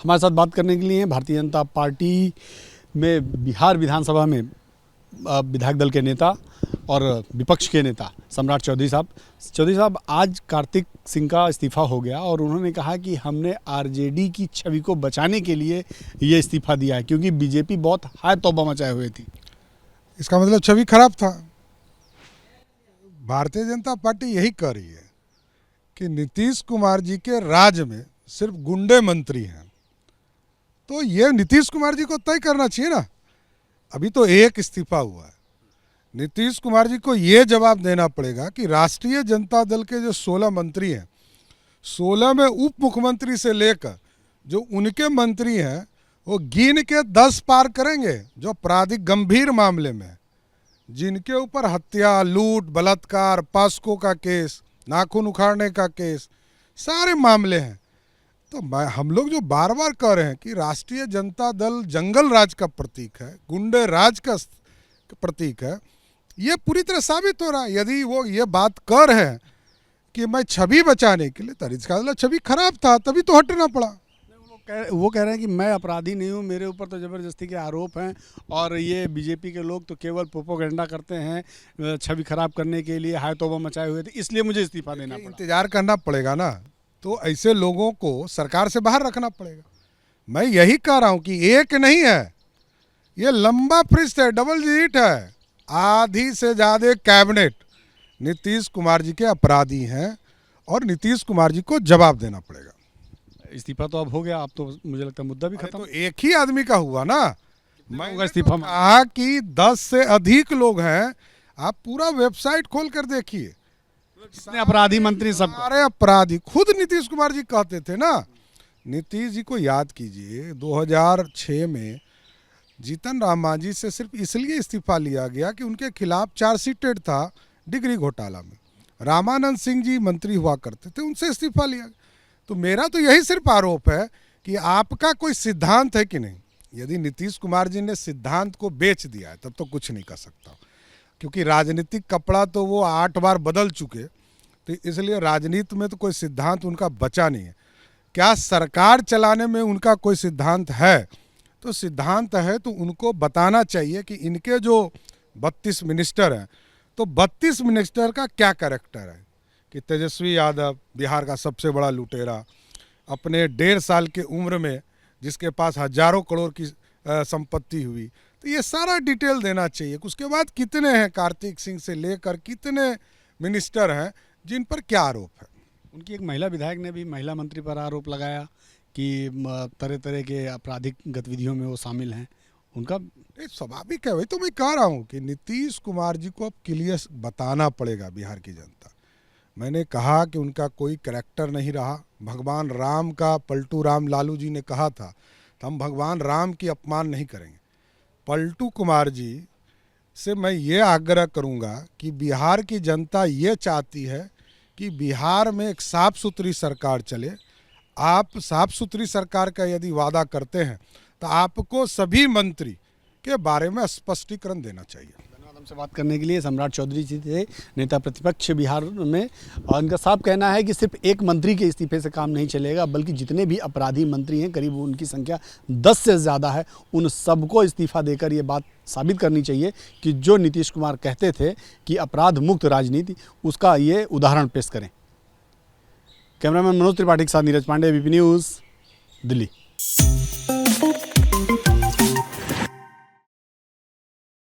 हमारे साथ बात करने के लिए भारतीय जनता पार्टी में बिहार विधानसभा में विधायक दल के नेता और विपक्ष के नेता सम्राट चौधरी साहब। चौधरी साहब, आज कार्तिक सिंह का इस्तीफा हो गया और उन्होंने कहा कि हमने आरजेडी की छवि को बचाने के लिए ये इस्तीफा दिया है, क्योंकि बीजेपी बहुत हाय तौबा मचाए हुए थी। इसका मतलब छवि खराब था। भारतीय जनता पार्टी यही कह रही है कि नीतीश कुमार जी के राज में सिर्फ गुंडे मंत्री हैं, तो ये नीतीश कुमार जी को तय करना चाहिए ना। अभी तो एक इस्तीफा हुआ है, नीतीश कुमार जी को ये जवाब देना पड़ेगा कि राष्ट्रीय जनता दल के जो 16 मंत्री हैं, 16 में उप मुख्यमंत्री से लेकर जो उनके मंत्री हैं वो गिन के 10 पार करेंगे जो आपराधिक गंभीर मामले में, जिनके ऊपर हत्या, लूट, बलात्कार, पास्को का केस, नाखून उखाड़ने का केस, सारे मामले हैं। तो हम लोग जो बार बार कह रहे हैं कि राष्ट्रीय जनता दल जंगल राज का प्रतीक है, गुंडे राज का प्रतीक है, ये पूरी तरह साबित हो रहा है। यदि वो ये बात कह रहे हैं कि मैं छवि बचाने के लिए, तो इसका मतलब छवि खराब था, तभी तो हटना पड़ा। वो कह रहे हैं कि मैं अपराधी नहीं हूँ, मेरे ऊपर तो ज़बरदस्ती के आरोप हैं और ये बीजेपी के लोग तो केवल प्रोपोगंडा करते हैं छवि खराब करने के लिए, हाय तौबा मचाए हुए थे, इसलिए मुझे इस्तीफा देना पड़ा। इंतजार करना पड़ेगा ना, तो ऐसे लोगों को सरकार से बाहर रखना पड़ेगा। मैं यही कह रहा हूँ कि एक नहीं है, ये लंबा फहरिस्त है, डबल डिजिट है। आधी से ज़्यादा कैबिनेट नीतीश कुमार जी के अपराधी हैं और नीतीश कुमार जी को जवाब देना पड़ेगा। इस्तीफा तो अब हो गया, अब तो मुझे लगता है मुद्दा भी खत्म। तो एक ही आदमी का हुआ ना। मैं इस्तीफा कहा कि 10 से अधिक लोग हैं, आप पूरा वेबसाइट खोल कर देखिए, अपराधी मंत्री सब सारे अपराधी। खुद नीतीश कुमार जी कहते थे ना, नीतीश जी को याद कीजिए 2006 में जीतन राम मांझी से सिर्फ इसलिए इस्तीफा लिया गया कि उनके खिलाफ चार्जशीटेड था डिग्री घोटाला में। रामानंद सिंह जी मंत्री हुआ करते थे, उनसे इस्तीफा लिया गया। तो मेरा तो यही सिर्फ आरोप है कि आपका कोई सिद्धांत है कि नहीं। यदि नीतीश कुमार जी ने सिद्धांत को बेच दिया है तब तो कुछ नहीं कर सकता, क्योंकि राजनीतिक कपड़ा तो वो 8 बार बदल चुके, तो इसलिए राजनीति में तो कोई सिद्धांत उनका बचा नहीं है। क्या सरकार चलाने में उनका कोई सिद्धांत है? तो सिद्धांत है तो उनको बताना चाहिए कि इनके जो 32 मिनिस्टर हैं, तो 32 मिनिस्टर का क्या कैरेक्टर है। कि तेजस्वी यादव बिहार का सबसे बड़ा लुटेरा, अपने 1.5 साल के उम्र में जिसके पास हजारों करोड़ की संपत्ति हुई, तो ये सारा डिटेल देना चाहिए। उसके बाद कितने हैं, कार्तिक सिंह से लेकर कितने मिनिस्टर हैं जिन पर क्या आरोप है। उनकी एक महिला विधायक ने भी महिला मंत्री पर आरोप लगाया कि तरह तरह के आपराधिक गतिविधियों में वो शामिल हैं। उनका स्वाभाविक है, वही तो मैं कह रहा हूँ कि नीतीश कुमार जी को अब क्लियर बताना पड़ेगा बिहार की जनता। मैंने कहा कि उनका कोई करैक्टर नहीं रहा। भगवान राम का पलटू राम लालू जी ने कहा था, तो हम भगवान राम की अपमान नहीं करेंगे। पलटू कुमार जी से मैं ये आग्रह करूँगा कि बिहार की जनता ये चाहती है कि बिहार में एक साफ़ सुथरी सरकार चले। आप साफ़ सुथरी सरकार का यदि वादा करते हैं तो आपको सभी मंत्री के बारे में स्पष्टीकरण देना चाहिए। धन्यवाद हमसे बात करने के लिए। सम्राट चौधरी जी थे नेता प्रतिपक्ष बिहार में, और इनका साफ कहना है कि सिर्फ एक मंत्री के इस्तीफे से काम नहीं चलेगा, बल्कि जितने भी अपराधी मंत्री हैं, करीब उनकी संख्या 10 से ज़्यादा है, उन सबको इस्तीफा देकर ये बात साबित करनी चाहिए कि जो नीतीश कुमार कहते थे कि अपराध मुक्त राजनीति, उसका ये उदाहरण पेश करें। कैमरामैन मनोज त्रिपाठी के साथ नीरज पांडे, एबीपी न्यूज़, दिल्ली।